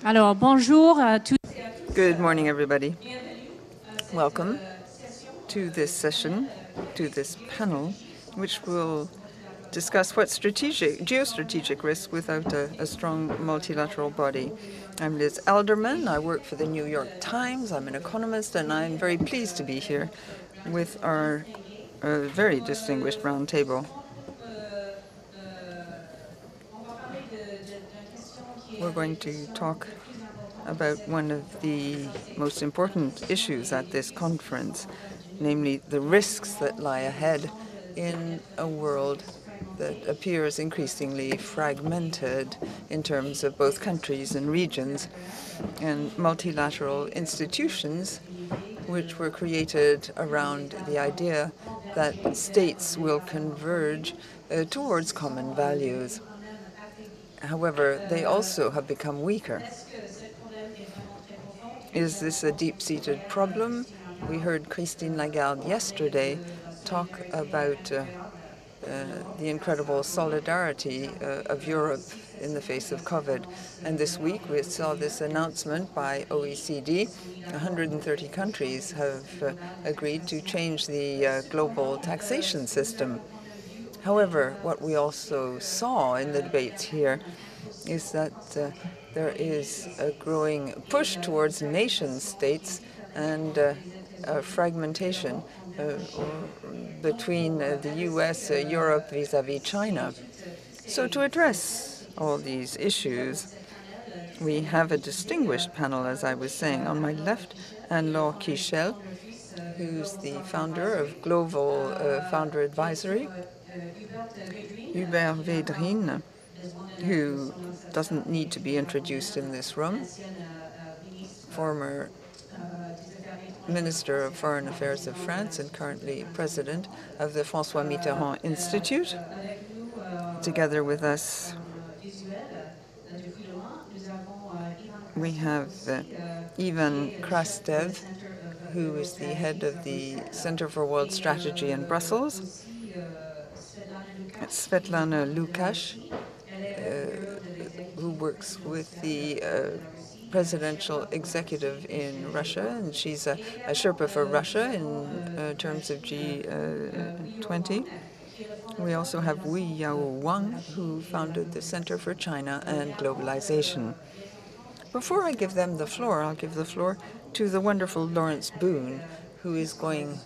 Alors, bonjour à tous. Good morning, everybody. Welcome to this session, to this panel, which will discuss what geostrategic risks without a strong multilateral body. I'm Liz Alderman. I work for the New York Times. I'm an economist, and I'm very pleased to be here with our very distinguished roundtable. We're going to talk about one of the most important issues at this conference, namely the risks that lie ahead in a world that appears increasingly fragmented in terms of both countries and regions, and multilateral institutions which were created around the idea that states will converge towards common values. However, they also have become weaker. Is this a deep-seated problem? We heard Christine Lagarde yesterday talk about the incredible solidarity of Europe in the face of COVID. And this week we saw this announcement by OECD. 130 countries have agreed to change the global taxation system. However, what we also saw in the debates here is that there is a growing push towards nation states and a fragmentation between the US, Europe vis-à-vis China. So to address all these issues, we have a distinguished panel, as I was saying. On my left, Anne-Laure Kiechel, who's the founder of Global Founder Advisory. Hubert Védrine, who doesn't need to be introduced in this room, former Minister of Foreign Affairs of France and currently president of the François Mitterrand Institute. Together with us, we have Ivan Krastev, who is the head of the Center for World Strategy in Brussels. Svetlana Lukash, who works with the presidential executive in Russia, and she's a Sherpa for Russia in terms of G20. We also have Wei Yao Wang, who founded the Center for China and Globalization. Before I give them the floor, I'll give the floor to the wonderful Lawrence Boone, who is going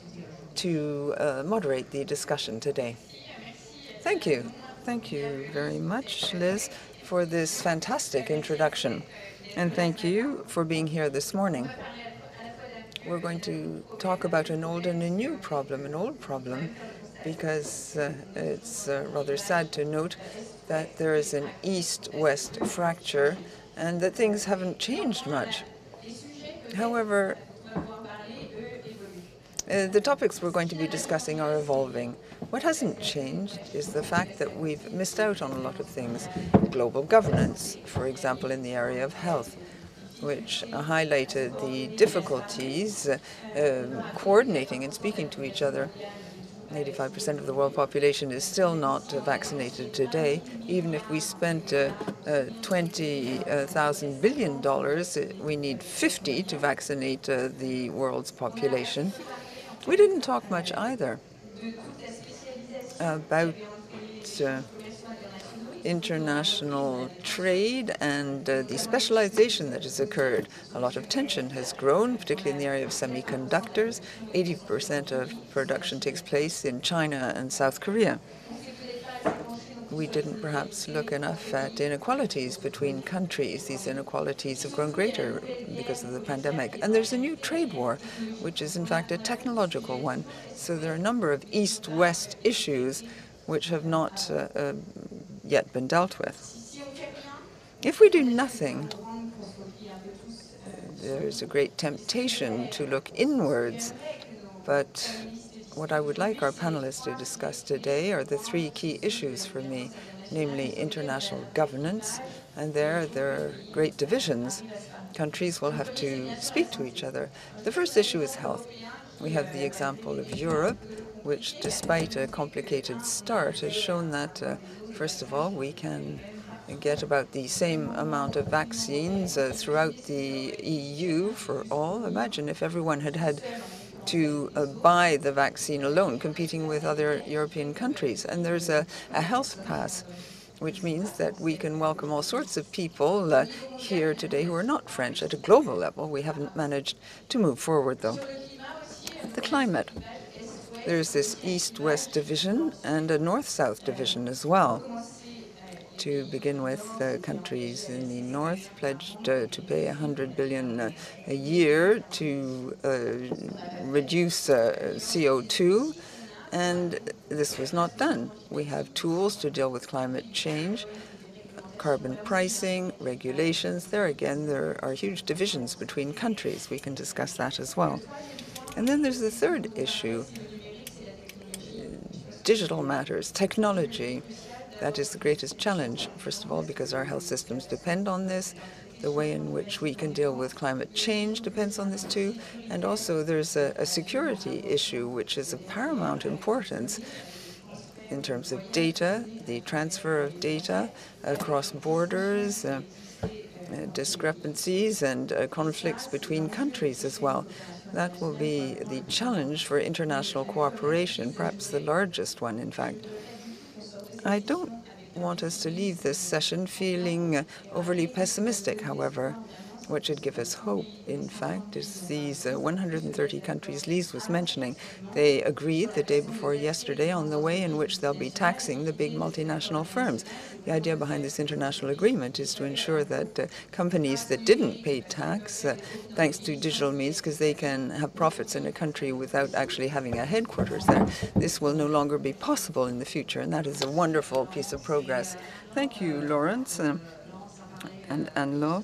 to moderate the discussion today. Thank you. Thank you very much, Liz, for this fantastic introduction. And thank you for being here this morning. We're going to talk about an old and a new problem, an old problem, because it's rather sad to note that there is an east-west fracture and that things haven't changed much. However, the topics we're going to be discussing are evolving. What hasn't changed is the fact that we've missed out on a lot of things. Global governance, for example, in the area of health, which highlighted the difficulties coordinating and speaking to each other. 85% of the world population is still not vaccinated today. Even if we spent $20,000 billion, we need 50 to vaccinate the world's population. We didn't talk much either about international trade and the specialization that has occurred. A lot of tension has grown, particularly in the area of semiconductors. 80% of production takes place in China and South Korea. We didn't perhaps look enough at inequalities between countries. These inequalities have grown greater because of the pandemic. And there's a new trade war, which is in fact a technological one. So there are a number of east-west issues which have not yet been dealt with. If we do nothing, there's a great temptation to look inwards, but what I would like our panelists to discuss today are the three key issues for me, namely international governance, and there are great divisions. Countries will have to speak to each other. The first issue is health. We have the example of Europe, which, despite a complicated start, has shown that, first of all, we can get about the same amount of vaccines throughout the EU for all. Imagine if everyone had to buy the vaccine alone, competing with other European countries. And there's a health pass, which means that we can welcome all sorts of people here today who are not French. At a global level, we haven't managed to move forward, though. The climate. There's this east-west division and a north-south division as well. To begin with, countries in the north pledged to pay 100 billion a year to reduce CO2, and this was not done. We have tools to deal with climate change, carbon pricing, regulations. There again, there are huge divisions between countries. We can discuss that as well. And then there's the third issue, digital matters, technology. That is the greatest challenge, first of all, because our health systems depend on this. The way in which we can deal with climate change depends on this too. And also there's a security issue, which is of paramount importance in terms of data, the transfer of data across borders, discrepancies and conflicts between countries as well. That will be the challenge for international cooperation, perhaps the largest one, in fact. I don't want us to leave this session feeling overly pessimistic, however. What should give us hope, in fact, is these 130 countries Lise was mentioning. They agreed the day before yesterday on the way in which they'll be taxing the big multinational firms. The idea behind this international agreement is to ensure that companies that didn't pay tax, thanks to digital means, because they can have profits in a country without actually having a headquarters there, this will no longer be possible in the future, and that is a wonderful piece of progress. Thank you, Lawrence and Anne-Laure.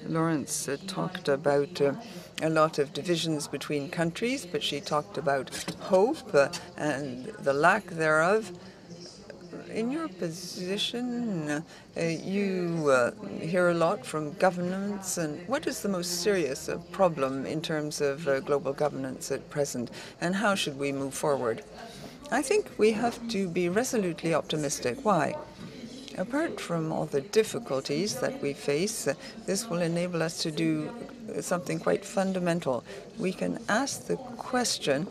Lawrence talked about a lot of divisions between countries, but she talked about hope and the lack thereof. In your position, you hear a lot from governments. And what is the most serious problem in terms of global governance at present, and how should we move forward? I think we have to be resolutely optimistic. Why? Apart from all the difficulties that we face, this will enable us to do something quite fundamental. We can ask the question,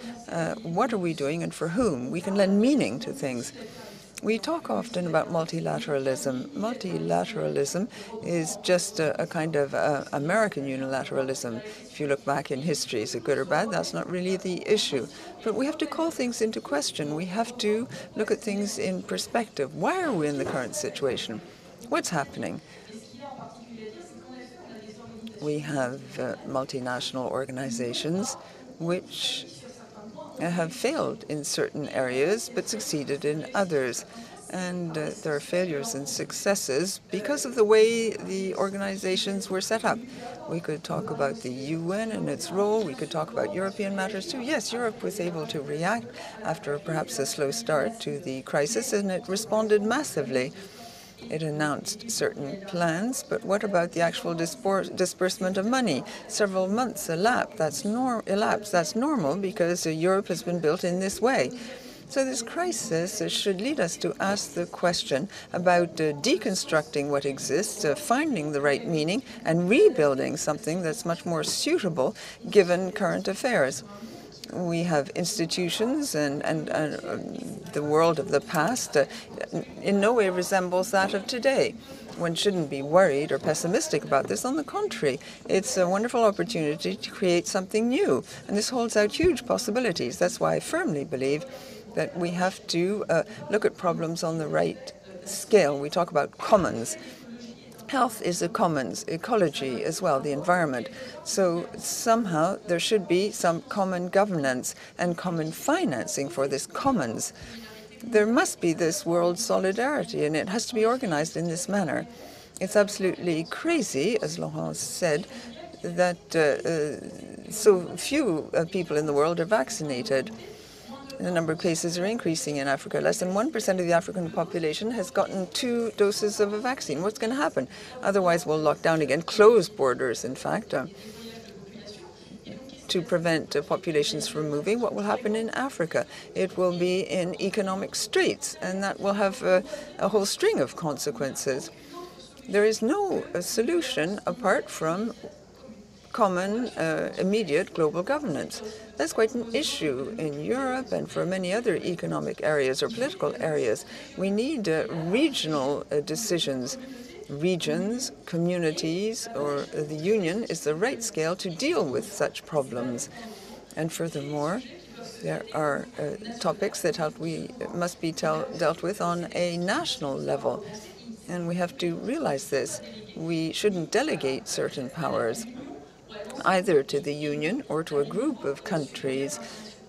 what are we doing and for whom? We can lend meaning to things. We talk often about multilateralism. Multilateralism is just a kind of American unilateralism. If you look back in history, is it good or bad? That's not really the issue. But we have to call things into question. We have to look at things in perspective. Why are we in the current situation? What's happening? We have multinational organizations which have failed in certain areas but succeeded in others. And there are failures and successes because of the way the organizations were set up. We could talk about the UN and its role. We could talk about European matters too. Yes, Europe was able to react after perhaps a slow start to the crisis, and it responded massively. It announced certain plans, but what about the actual disbursement of money? Several months elapsed. That's normal because Europe has been built in this way. So this crisis should lead us to ask the question about deconstructing what exists, finding the right meaning, and rebuilding something that's much more suitable given current affairs. We have institutions and the world of the past in no way resembles that of today. One shouldn't be worried or pessimistic about this. On the contrary, it's a wonderful opportunity to create something new, and this holds out huge possibilities. That's why I firmly believe that we have to look at problems on the right scale. We talk about commons. Health is a commons, ecology as well, the environment. So somehow there should be some common governance and common financing for this commons. There must be this world solidarity, and it has to be organized in this manner. It's absolutely crazy, as Laurence said, that so few people in the world are vaccinated. The number of cases are increasing in Africa. Less than 1% of the African population has gotten 2 doses of a vaccine. What's going to happen? Otherwise, we'll lock down again, close borders, in fact, to prevent populations from moving. What will happen in Africa? It will be in economic straits, and that will have a whole string of consequences. There is no solution apart from common, immediate global governance. That's quite an issue in Europe and for many other economic areas or political areas. We need regional decisions. Regions, communities, or the Union is the right scale to deal with such problems. And furthermore, there are topics that must be dealt with on a national level. And we have to realize this. We shouldn't delegate certain powers either to the Union or to a group of countries.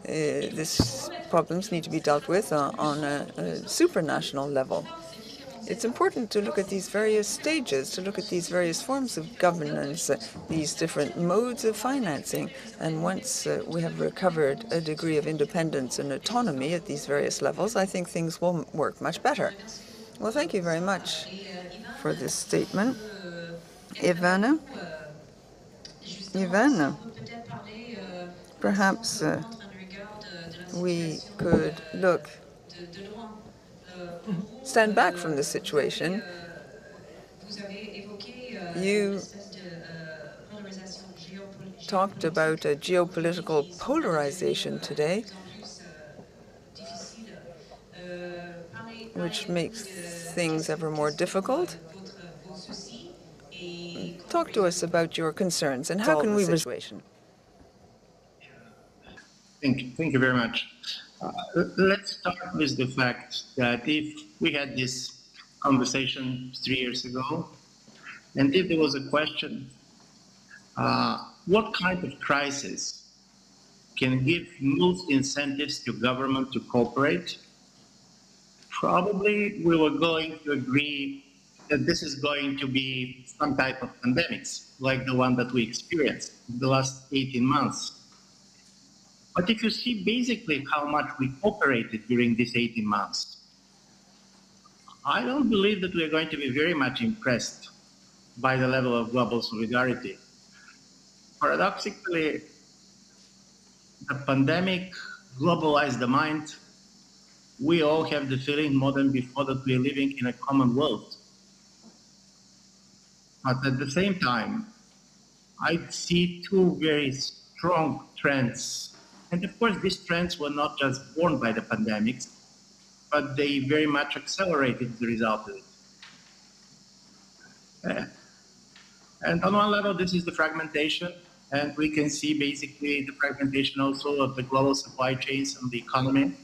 These problems need to be dealt with on a supranational level. It's important to look at these various stages, to look at these various forms of governance, these different modes of financing. And once we have recovered a degree of independence and autonomy at these various levels, I think things will work much better. Well, thank you very much for this statement. Ivana, perhaps we could stand back from the situation. You talked about a geopolitical polarization today, which makes things ever more difficult. Talk to us about your concerns and how can we resolve the situation. Thank you very much. Let's start with the fact that if we had this conversation 3 years ago, and if there was a question, what kind of crisis can give most incentives to government to cooperate? Probably we were going to agree that this is going to be some type of pandemics, like the one that we experienced in the last 18 months. But if you see basically how much we cooperated during these 18 months, I don't believe that we're going to be very much impressed by the level of global solidarity. Paradoxically, the pandemic globalized the mind. We all have the feeling more than before that we're living in a common world. But at the same time, I see two very strong trends. And of course, these trends were not just born by the pandemics, but they very much accelerated the result of it. And on one level, this is the fragmentation. And we can see basically the fragmentation also of the global supply chains and the economy.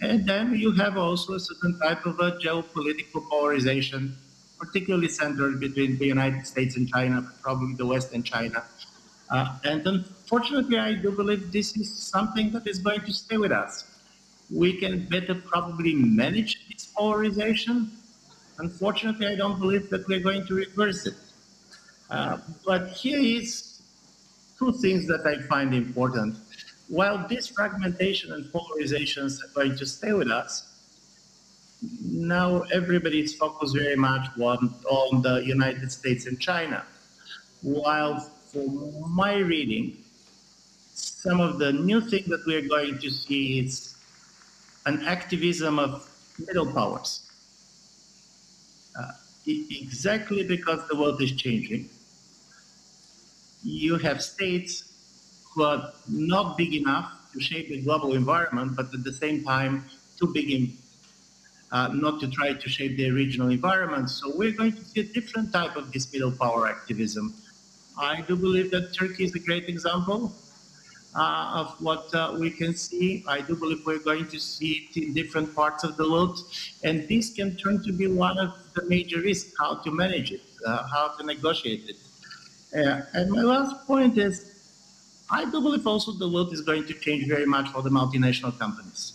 And then you have also a certain type of a geopolitical polarization, particularly centered between the United States and China, probably the West and China. And unfortunately, I do believe this is something that is going to stay with us. We can better probably manage this polarization. Unfortunately, I don't believe that we're going to reverse it. But here is two things that I find important. While this fragmentation and polarizations are going to stay with us, now everybody is focused very much on the United States and China. While for my reading, some of the new things that we're going to see is an activism of middle powers. Exactly because the world is changing. You have states who are not big enough to shape the global environment, but at the same time, too big not to try to shape their regional environment. So we're going to see a different type of this middle power activism. I do believe that Turkey is a great example of what we can see. I do believe we're going to see it in different parts of the world. And this can turn to be one of the major risks, how to manage it, how to negotiate it. And my last point is, I do believe also the world is going to change very much for the multinational companies.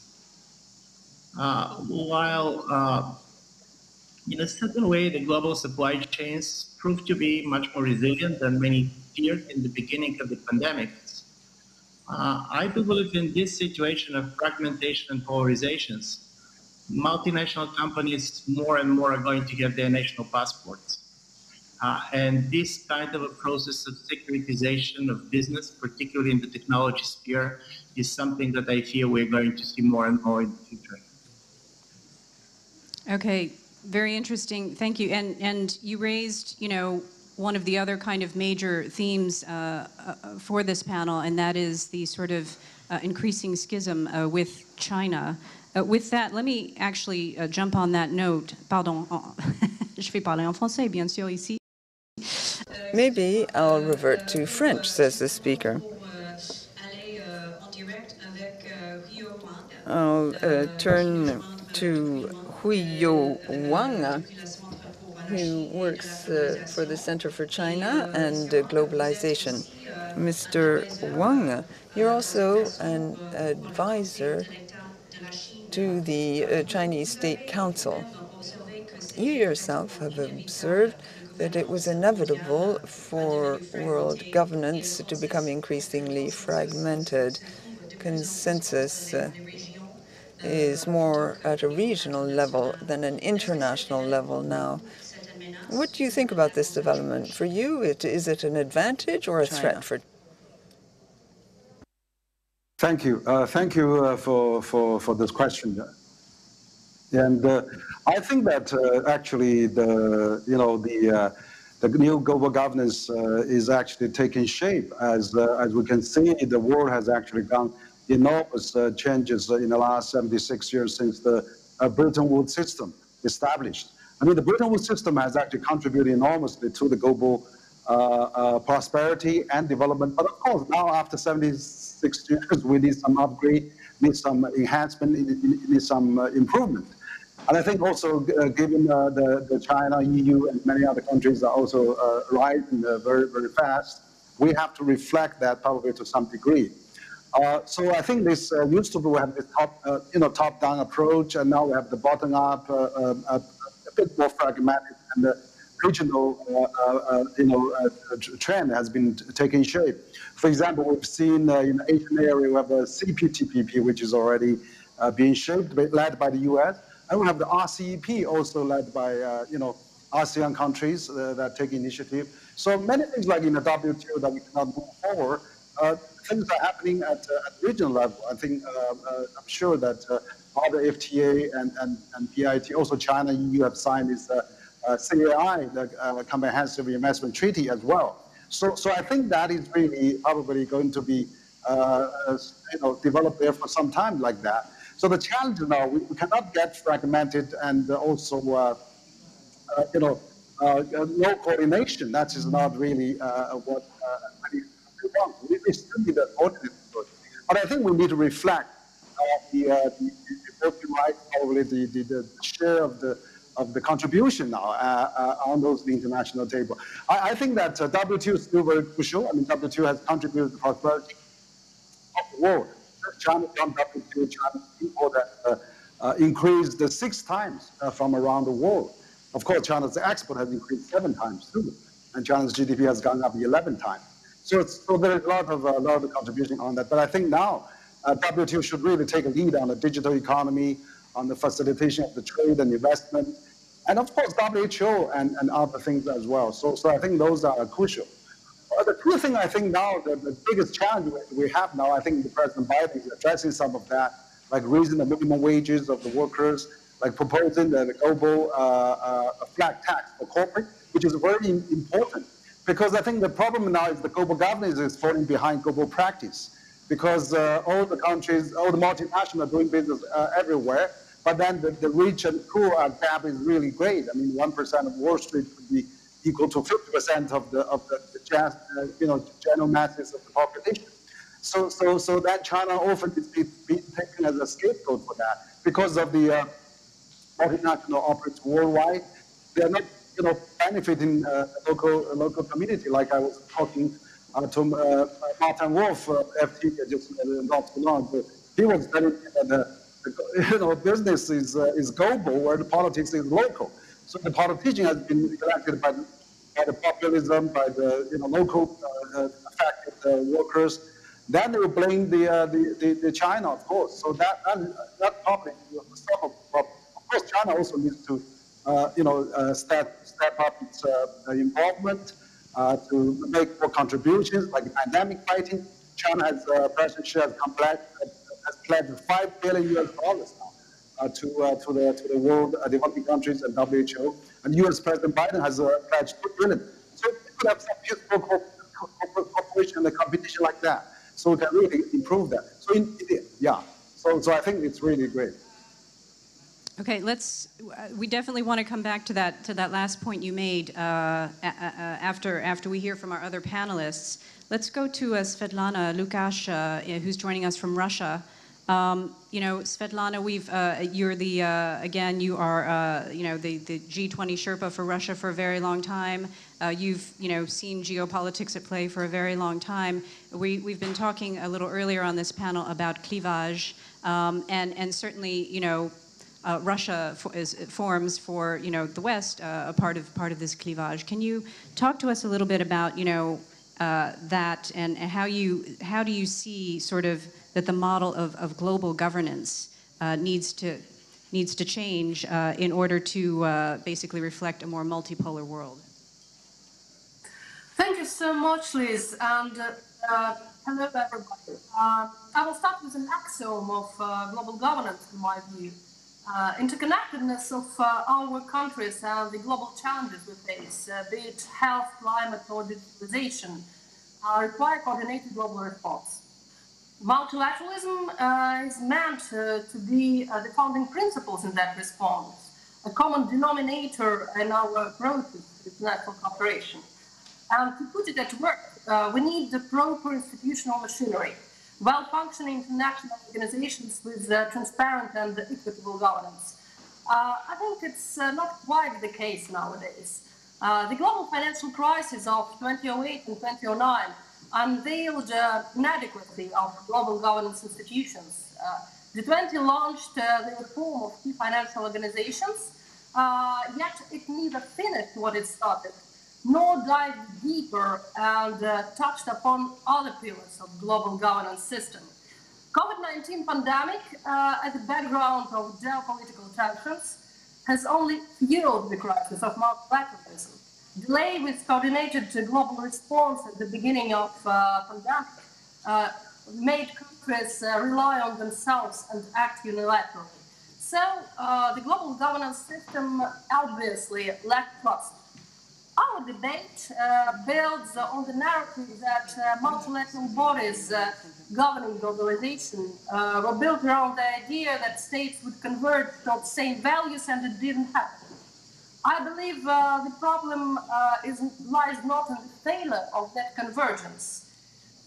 While in a certain way, the global supply chains proved to be much more resilient than many feared in the beginning of the pandemic. I do believe in this situation of fragmentation and polarizations, multinational companies more and more are going to get their national passports. And this kind of a process of securitization of business, particularly in the technology sphere, is something that I fear we're going to see more and more in the future. Okay, Very interesting. Thank you. And you raised, one of the other kind of major themes for this panel, and that is the sort of increasing schism with China. With that, let me actually jump on that note. Pardon, je vais parler en français, bien sûr, ici. Maybe I'll revert to French, says the speaker. I'll turn to Huiyo Wang, who works for the Center for China and Globalization. Mr. Wang, you're also an advisor to the Chinese State Council. You yourself have observed that it was inevitable for world governance to become increasingly fragmented. Consensus is more at a regional level than an international level now. What do you think about this development? For you, is it an advantage or a threat for? Thank you. Thank you for this question. And I think that actually the new global governance is actually taking shape. As we can see, the world has actually gone enormous changes in the last 76 years since the Bretton Woods system established. I mean, the Bretton Woods system has actually contributed enormously to the global prosperity and development. But of course, now after 76 years, we need some upgrade, need some enhancement, need some improvement. And I think also, given the China, EU, and many other countries are also rising very, very fast, we have to reflect that probably to some degree. So I think this used to be we have this top-down approach, and now we have the bottom-up, a bit more fragmented, and the regional, trend has been taking shape. For example, we've seen in the Asian area we have a CPTPP, which is already being shaped, led by the U.S., and we have the RCEP, also led by ASEAN countries that take initiative. So many things like in the WTO that we cannot move forward. Things are happening at regional level. I think I'm sure that all the FTA and PIT, also China, EU have signed this CAI, the Comprehensive Investment Treaty as well. So I think that is really probably going to be developed there for some time like that. So the challenge now, we cannot get fragmented and also no coordination. That is not really what we want. We still need an ordinance approach. But I think we need to reflect the voting rights, probably the share of the contribution now on those the international table. I think that WTO is still very crucial. I mean, WTO has contributed to the prosperity of the world. China joined WTO, China's import has increased 6 times from around the world. Of course, China's export has increased 7 times too, and China's GDP has gone up 11 times. So there is a lot of contribution on that. But I think now WTO should really take a lead on the digital economy, on the facilitation of the trade and investment, and of course WHO and other things as well. So I think those are crucial. The true thing I think now, the biggest challenge we have now, I think President Biden is addressing some of that, like raising the minimum wages of the workers, like proposing the global flat tax for corporate, which is very important. Because I think the problem now is the global governance is falling behind global practice. Because all the countries, all the multinationals are doing business everywhere, but then the rich and poor gap is really great. I mean, 1% of Wall Street could be equal to 50% of the general masses of the population. So that China often is being taken as a scapegoat for that because of the multinational operators worldwide. They are not benefiting local community. Like I was talking to Martin Wolf, FT, just not so long. He was telling me that business is global, where the politics is local. So the politician has been elected by the populism, by the local affected workers. Then they will blame the China, of course. So that problem is some of the problem. Of course, China also needs to step up its involvement to make more contributions, like pandemic fighting. China has President Xi has pledged $5 billion now to the world developing countries and WHO. And U.S. President Biden has pledged $2 billion. So we could have some peaceful cooperation and a competition like that. So we can really improve that. So So I think it's really great. Okay, we definitely want to come back to that last point you made after we hear from our other panelists. Let's go to Svetlana Lukash, who's joining us from Russia. Svetlana, you're you are the G20 Sherpa for Russia for a very long time. You've seen geopolitics at play for a very long time. We've been talking a little earlier on this panel about clivage, and certainly Russia forms for the West a part of this clivage. Can you talk to us a little bit about that, and how do you see sort of that the model of global governance needs to change in order to basically reflect a more multipolar world? Thank you so much, Liz, and hello everybody. I will start with an axiom of global governance, in my view. Interconnectedness of our countries and the global challenges we face, be it health, climate, or digitalization, require coordinated global response. Multilateralism is meant to be the founding principles in that response, a common denominator in our approach to international cooperation. And to put it at work, we need the proper institutional machinery, well-functioning international organizations with transparent and equitable governance. I think it's not quite the case nowadays. The global financial crisis of 2008 and 2009 unveiled inadequacy of global governance institutions. G20 launched the reform of key financial organizations, yet it neither finished what it started, nor dived deeper and touched upon other pillars of global governance system. COVID-19 pandemic, at the background of geopolitical tensions, has only fueled the crisis of multilateralism. Delay with coordinated global response at the beginning of pandemic made countries rely on themselves and act unilaterally. So the global governance system obviously lacked trust. Our debate builds on the narrative that multilateral bodies governing globalization were built around the idea that states would converge toward the same values, and it didn't happen. I believe the problem lies not in the failure of that convergence.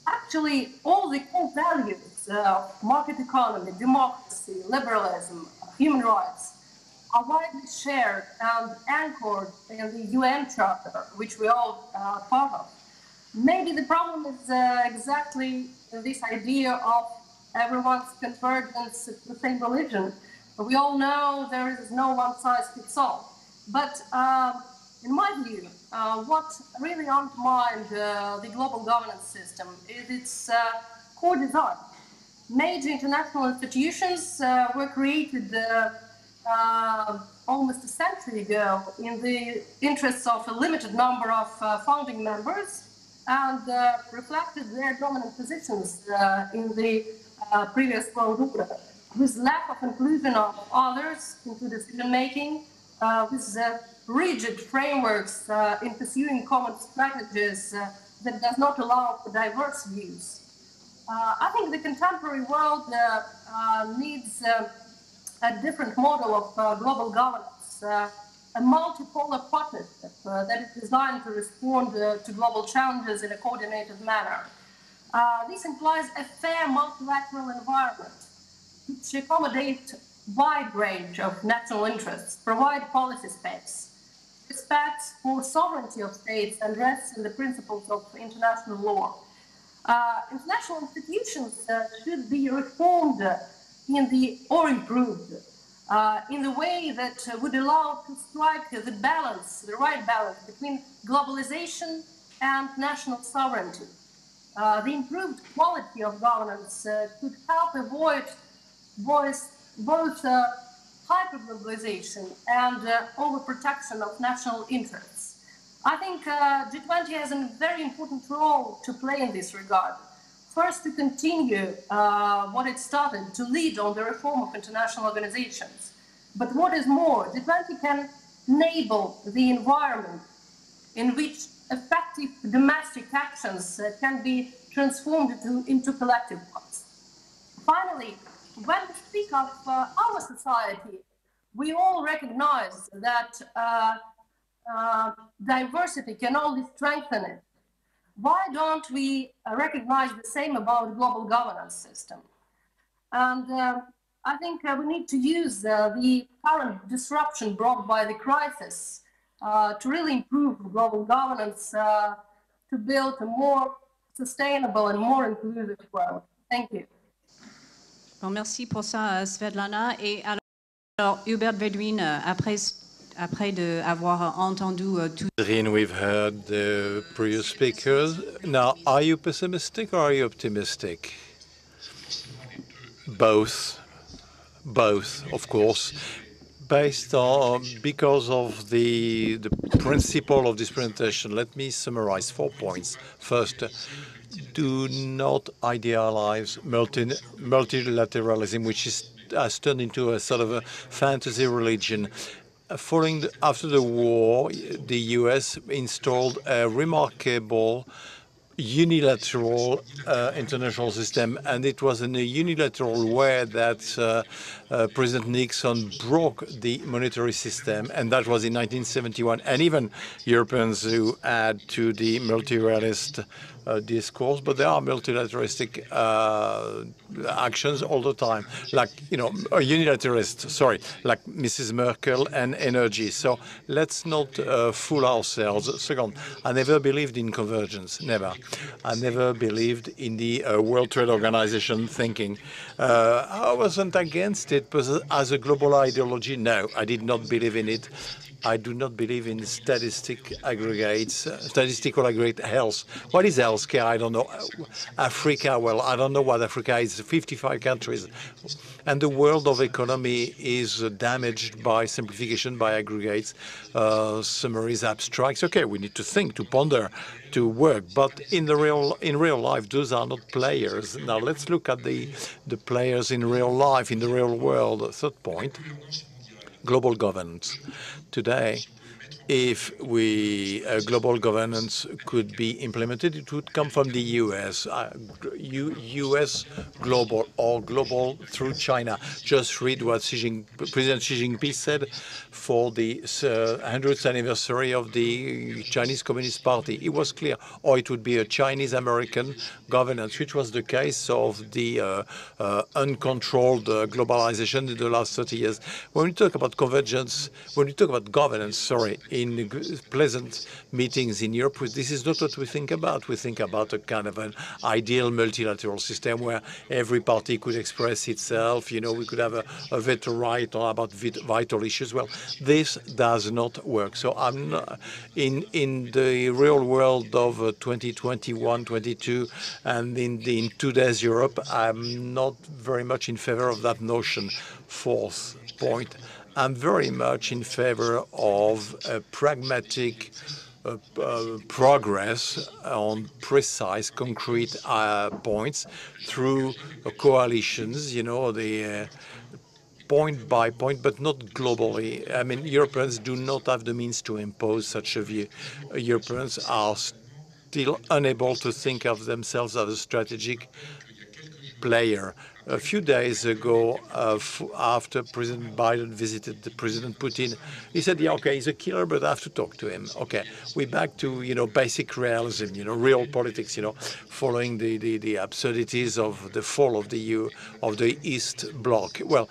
Actually, all the core values of market economy, democracy, liberalism, human rights are widely shared and anchored in the UN Charter, which we all are part of. Maybe the problem is exactly this idea of everyone's convergence to the same religion. We all know there is no one size fits all. But in my view, what really undermined the global governance system is its core design. Major international institutions were created almost a century ago in the interests of a limited number of founding members, and reflected their dominant positions in the previous world order, with lack of inclusion of others into decision-making, with rigid frameworks in pursuing common strategies that does not allow for diverse views. I think the contemporary world needs a different model of global governance, a multipolar partnership that is designed to respond to global challenges in a coordinated manner. This implies a fair multilateral environment which accommodates a wide range of national interests, provide policy space, respect for sovereignty of states, and rests in the principles of international law. International institutions should be reformed or improved in the way that would allow to strike the right balance between globalization and national sovereignty. The improved quality of governance could help avoid both hyperglobalization and overprotection of national interests. I think G20 has a very important role to play in this regard. first to continue what it started, to lead on the reform of international organizations. But what is more, G20 can enable the environment in which effective domestic actions can be transformed into collective ones. Finally, when we speak of our society, we all recognize that diversity can only strengthen it. Why don't we recognize the same about global governance system? And I think we need to use the current disruption brought by the crisis to really improve global governance, to build a more sustainable and more inclusive world. Thank you. Bon, merci pour ça, Svetlana. Et alors, Hubert Védrine, après avoir entendu tout. We've heard the previous speakers. Now, are you pessimistic or are you optimistic? Both, of course. Because of the principle of this presentation, let me summarize 4 points. First, do not idealize multilateralism, which has turned into a sort of a fantasy religion. After the war, the US installed a remarkable unilateral international system, and it was in a unilateral way that President Nixon broke the monetary system, and that was in 1971. And even Europeans who add to the multilateralist discourse, but there are multilateralistic actions all the time, like, a unilateralist, like Mrs. Merkel and energy. So let's not fool ourselves. Second, I never believed in convergence, never. I never believed in the World Trade Organization thinking. I wasn't against it, but as a global ideology, no, I did not believe in it. I do not believe in statistical aggregate health. What is healthcare? I don't know. Africa, well, I don't know what Africa is. 55 countries. And the world of economy is damaged by simplification, by aggregates, summaries, abstracts. Okay, we need to think, to ponder, to work. But in real life, those are not players. Now, let's look at the players in real life, in the real world. Third point. Global governance. Today, if global governance could be implemented, it would come from the US. US global or global through China. Just read what President Xi Jinping said for the 100th anniversary of the Chinese Communist Party. It was clear, or it would be a Chinese-American governance, which was the case of the uncontrolled globalization in the last 30 years. When we talk about convergence, when we talk about governance, in pleasant meetings in Europe, this is not what we think about. We think about a kind of an ideal multilateral system where every party could express itself. We could have a veto right about vital issues. Well, this does not work. So I'm not, in the real world of 2021, 22, and in today's Europe, I'm not very much in favor of that notion. Fourth point. I'm very much in favor of a pragmatic progress on precise, concrete points through coalitions, the point by point, but not globally. I mean, Europeans do not have the means to impose such a view. Europeans are still unable to think of themselves as a strategic player. A few days ago, after President Biden visited President Putin, he said, yeah, okay, he's a killer, but I have to talk to him. Okay, we're back to, basic realism, real politics, following the absurdities of the fall of the East Bloc. Well,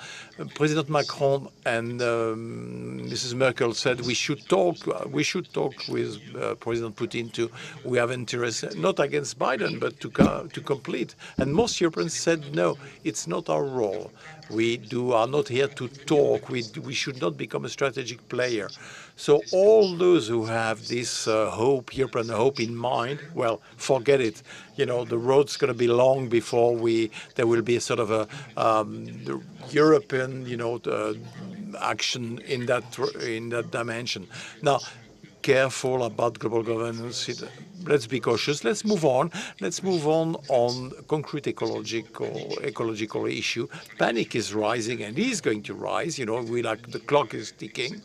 President Macron and Mrs. Merkel said we should talk with President Putin we have interest, not against Biden, but to complete. And most Europeans said, no, it's not our role. We are not here to talk. We should not become a strategic player. So all those who have this European hope in mind, well, forget it. The road's going to be long before there will be a sort of a European, action in that dimension. Now, careful about global governance. let's be cautious. Let's move on. Let's move on concrete ecological issue. Panic is rising and is going to rise. The clock is ticking.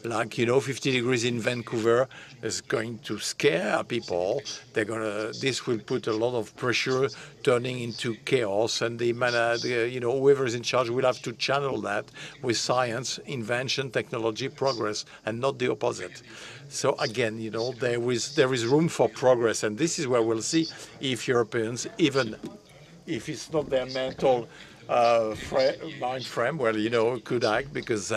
50 degrees in Vancouver is going to scare people. This will put a lot of pressure, turning into chaos, and whoever is in charge will have to channel that with science, invention, technology, progress, and not the opposite. So again, there is room for progress, and this is where we'll see if Europeans, even if it's not their mental mind frame, could act, because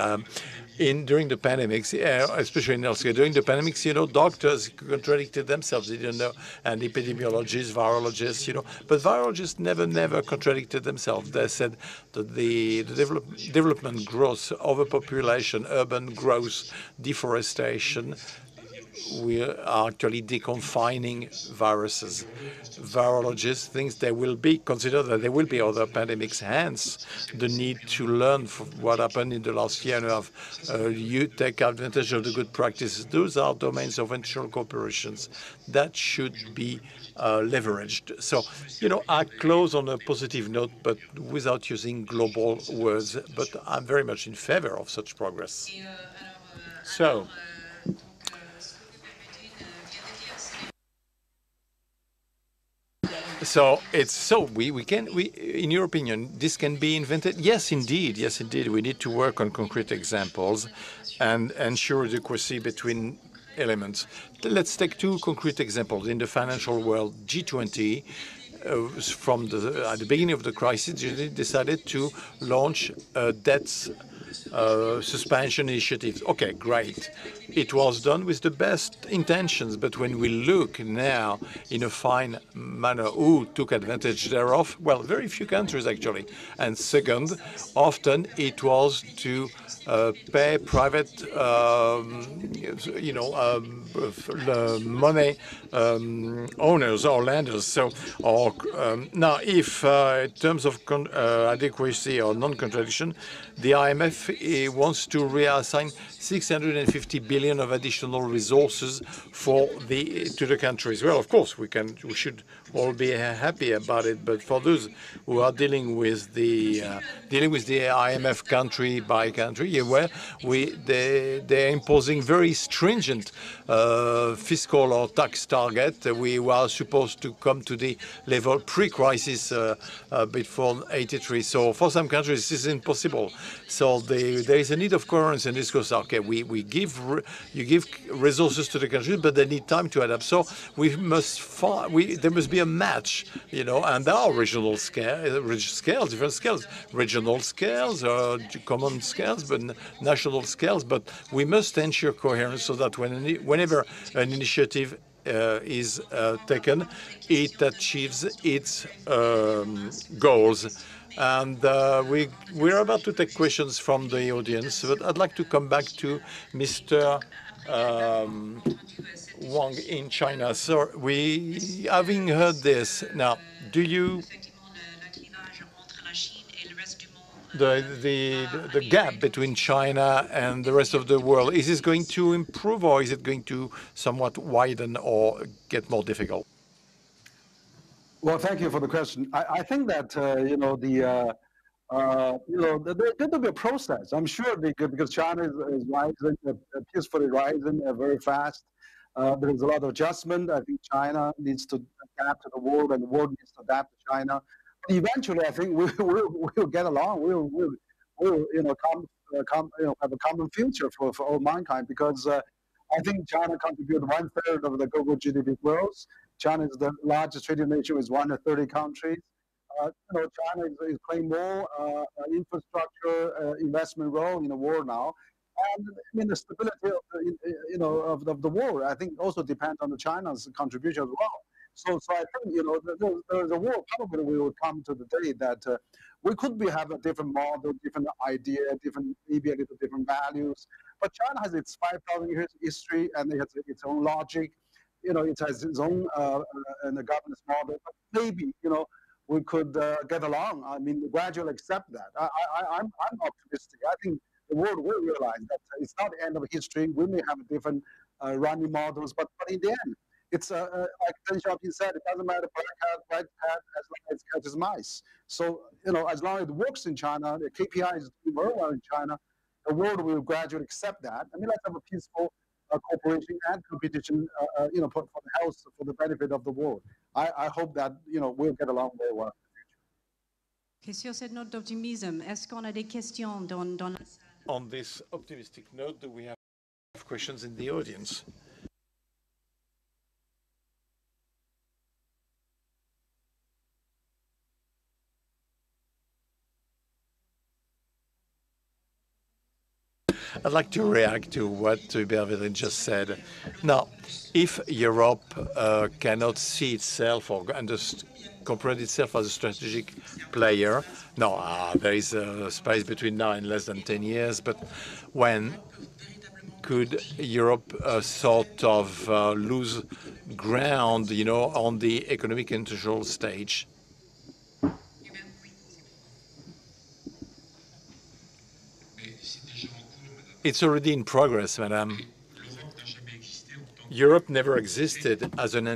during the pandemics, especially in healthcare, during the pandemics, doctors contradicted themselves. They didn't know, and epidemiologists, virologists, but virologists never contradicted themselves. They said that the development growth, overpopulation, urban growth, deforestation, we are actually deconfining viruses. Virologists think consider that there will be other pandemics, hence the need to learn from what happened in the last year and a half. You take advantage of the good practices. Those are domains of international cooperations that should be leveraged. So, I close on a positive note, but without using global words. But I'm very much in favor of such progress. So, in your opinion, this can be invented? Yes, indeed. Yes, indeed. We need to work on concrete examples and ensure adequacy between elements. Let's take two concrete examples. In the financial world, G20, at the beginning of the crisis, decided to launch a debt suspension initiative. Okay, great. It was done with the best intentions, but when we look now in a fine manner who took advantage thereof, well, very few countries actually. And second, often it was to pay private, money owners or lenders. So, now, if in terms of adequacy or non-contradiction, the IMF wants to reassign 650 billion of additional resources to the countries. Well, of course, we should all be happy about it. But for those who are dealing with the IMF country by country, where they're imposing very stringent fiscal or tax target. We were supposed to come to the level pre-crisis before '83. So for some countries, this is impossible. So there is a need of coherence and discourse. Okay, you give resources to the countries, but they need time to adapt. So there must be a match, and there are regional scales, different scales, regional scales, common scales, but national scales. But we must ensure coherence so that whenever an initiative is taken, it achieves its goals. And we're about to take questions from the audience, but I'd like to come back to Mr. Wang in China. So having heard this, now, do you the gap between China and the rest of the world, is this going to improve, or is it going to somewhat widen or get more difficult? Well, thank you for the question. I think that there's going to be a process. I'm sure because China is rising, peacefully rising very fast. There is a lot of adjustment. I think China needs to adapt to the world, and the world needs to adapt to China. But eventually, I think we'll get along. We'll have a common future for all mankind, because I think China contributes 1/3 of the global GDP growth. China is the largest trading nation with 130 countries. China is playing more infrastructure investment role in the world now. And I mean, the stability of the world, I think, also depends on China's contribution as well. So I think the world probably will come to the day that we could have a different model, different idea, maybe a little different values. But China has its 5,000 years history, and it has its own logic. It has its own governance model. But maybe we could get along. I mean, gradually accept that. I'm optimistic. I think the world will realize that it's not the end of history. We may have different running models, but in the end, it's like Deng Xiaoping said, it doesn't matter black hat, white hat, as long as it catches mice. So, as long as it works in China, the KPI is doing very well in China, the world will gradually accept that. I mean, let's have a peaceful cooperation and competition, for the health, for the benefit of the world. I hope that, we'll get along very well. Et sur cette note d'optimisme, est-ce qu'on a des questions dans la salle? On this optimistic note, do we have questions in the audience? I'd like to react to what Hubert Védrine just said. Now, if Europe cannot see itself or comprehend itself as a strategic player, no, there is a space between now and less than 10 years, but when could Europe sort of lose ground, on the economic and social stage? It's already in progress, madam. Europe never existed as an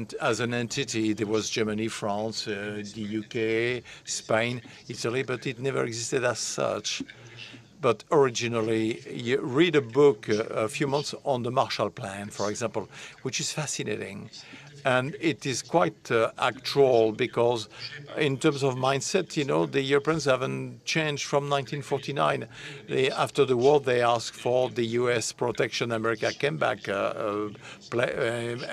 entity. There was Germany, France, the UK, Spain, Italy, but it never existed as such. But originally, you read a book a few months on the Marshall Plan, for example, which is fascinating. And it is quite actual because in terms of mindset, the Europeans haven't changed from 1949. After the war, they asked for the U.S. protection. America came back,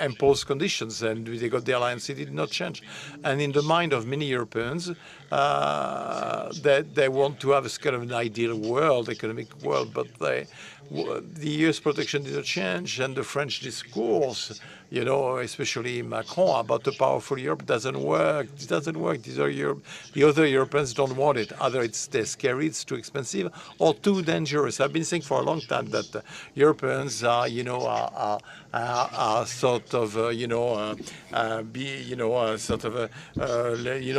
imposed conditions, and they got the alliance. It did not change. And in the mind of many Europeans, they want to have a kind of an ideal world, economic world, but the U.S. protection did not change, and the French discourse, especially Macron, about a powerful Europe doesn't work. It doesn't work. The other Europeans don't want it. Either they're scary, it's too expensive, or too dangerous. I've been saying for a long time that Europeans are, sort of,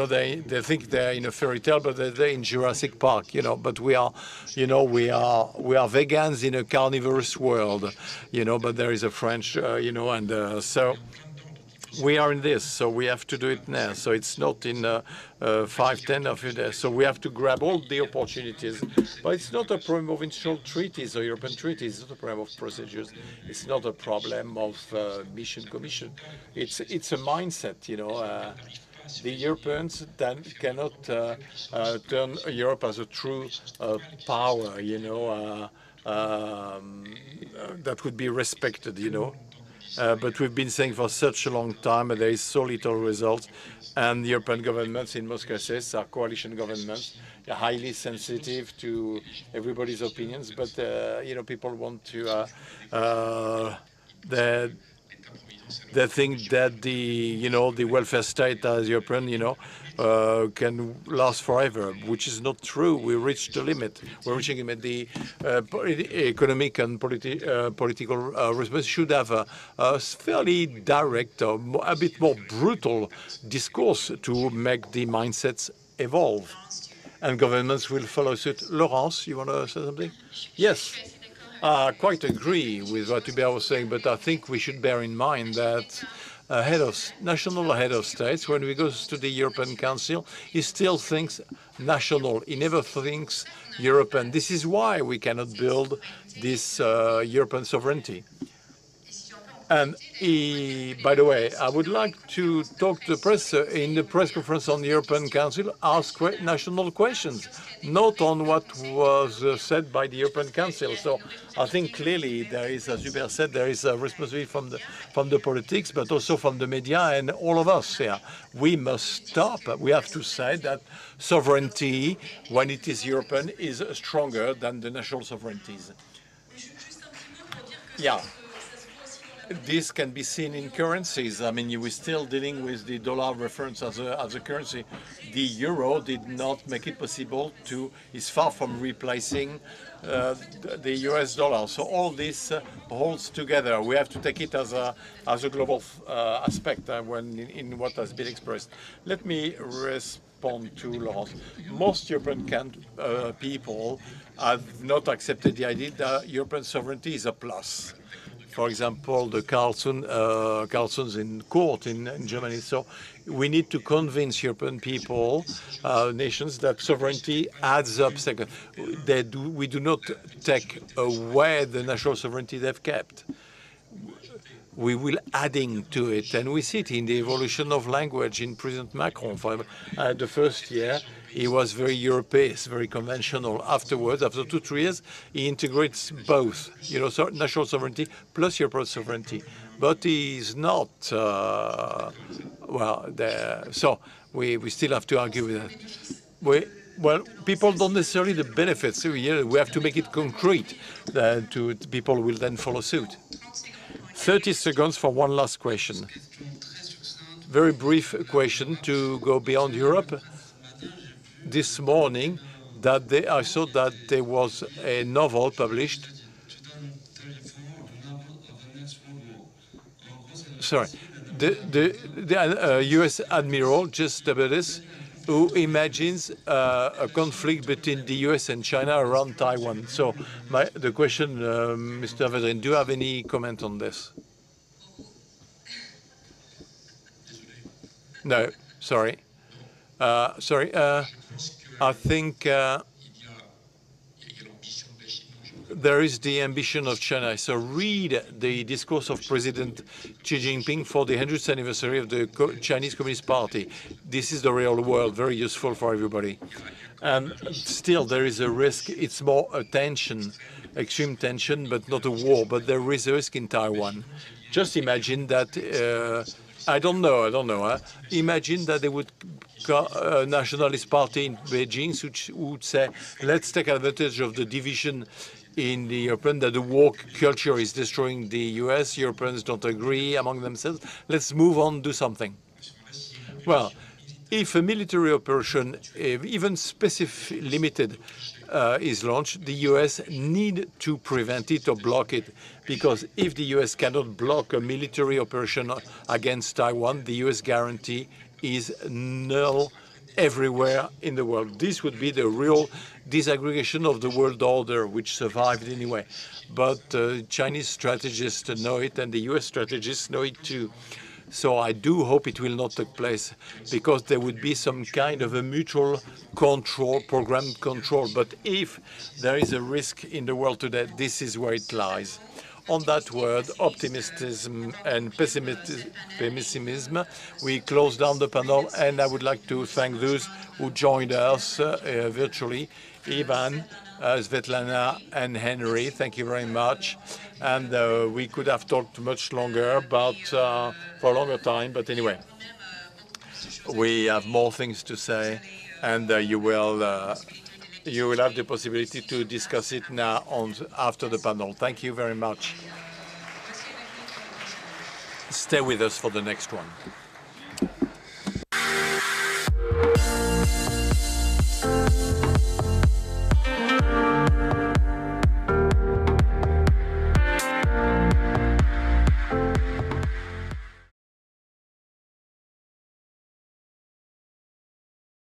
they think they're in a fairy tale, but they're in Jurassic Park, But we are vegans in a carnivorous world, But there is a French, and so we are in this. So we have to do it now. So it's not in 5, 10 of years. So we have to grab all the opportunities. But it's not a problem of international treaties or European treaties. It's not a problem of procedures. It's not a problem of mission commission. It's a mindset, The Europeans then cannot turn Europe as a true power, that would be respected, But we've been saying for such a long time that there is so little results, and the European governments, in most cases, are coalition governments, highly sensitive to everybody's opinions. But people want to they think that the welfare state as European, can last forever, which is not true. We reached the limit. We're reaching the economic and political response should have a fairly direct, or a bit more brutal discourse to make the mindsets evolve. And governments will follow suit. Laurence, you want to say something? Yes. I quite agree with what Hubert was saying, but I think we should bear in mind that national head of states, when he goes to the European Council, he still thinks national. He never thinks European. This is why we cannot build this European sovereignty. And by the way, I would like to talk to the press in the press conference on the European Council, ask national questions, not on what was said by the European Council. So I think clearly there is, as Hubert said, there is a responsibility from the politics, but also from the media and all of us here. We must stop. We have to say that sovereignty, when it is European, is stronger than the national sovereignties. Yeah. This can be seen in currencies. I mean, we're still dealing with the dollar reference as a currency. The euro did not make it possible is far from replacing the US dollar. So all this holds together. We have to take it as a global aspect when in what has been expressed. Let me respond to Laurence. Most European people have not accepted the idea that European sovereignty is a plus. for example, the Carlsons in court in Germany. So we need to convince European people, nations, that sovereignty adds up. Second, we do not take away the national sovereignty they've kept. We will adding to it, and we see it in the evolution of language in President Macron. For the first year, he was very European, very conventional. Afterwards, after 2-3 years, he integrates both, national sovereignty plus European sovereignty. But he's not, well, there. So we still have to argue with that. Well, people don't necessarily the benefits. So we have to make it concrete. People will then follow suit. 30 seconds for one last question. Very brief question to go beyond Europe. This morning, I saw that there was a novel published. Sorry, the U.S. Admiral, just Stavridis, who imagines a conflict between the U.S. and China around Taiwan. So the question, Mr. Védrine, do you have any comment on this? No, sorry. I think there is the ambition of China. So read the discourse of President Xi Jinping for the 100th anniversary of the Chinese Communist Party. This is the real world, very useful for everybody. And still, there is a risk. It's more a tension, extreme tension, but not a war. But there is a risk in Taiwan. Just imagine that. I don't know. Imagine that they would a nationalist party in Beijing which would say, let's take advantage of the division in the European, that the war culture is destroying the US. Europeans don't agree among themselves. Let's move on, do something. Well, if a military operation, even specific limited, is launched, the US need to prevent it or block it, because if the US cannot block a military operation against Taiwan, the US guarantee is null everywhere in the world. This would be the real disaggregation of the world order, which survived anyway. But Chinese strategists know it, and the US strategists know it too. So I do hope it will not take place, because there would be some kind of a mutual control, programmed control. But if there is a risk in the world today, this is where it lies. On that word, optimism and pessimism, we close down the panel, and I would like to thank those who joined us virtually, Ivan, Svetlana, and Henry. Thank you very much. And we could have talked much longer, but for a longer time. But anyway, we have more things to say, and you will have the possibility to discuss it now after the panel. Thank you very much. Stay with us for the next one.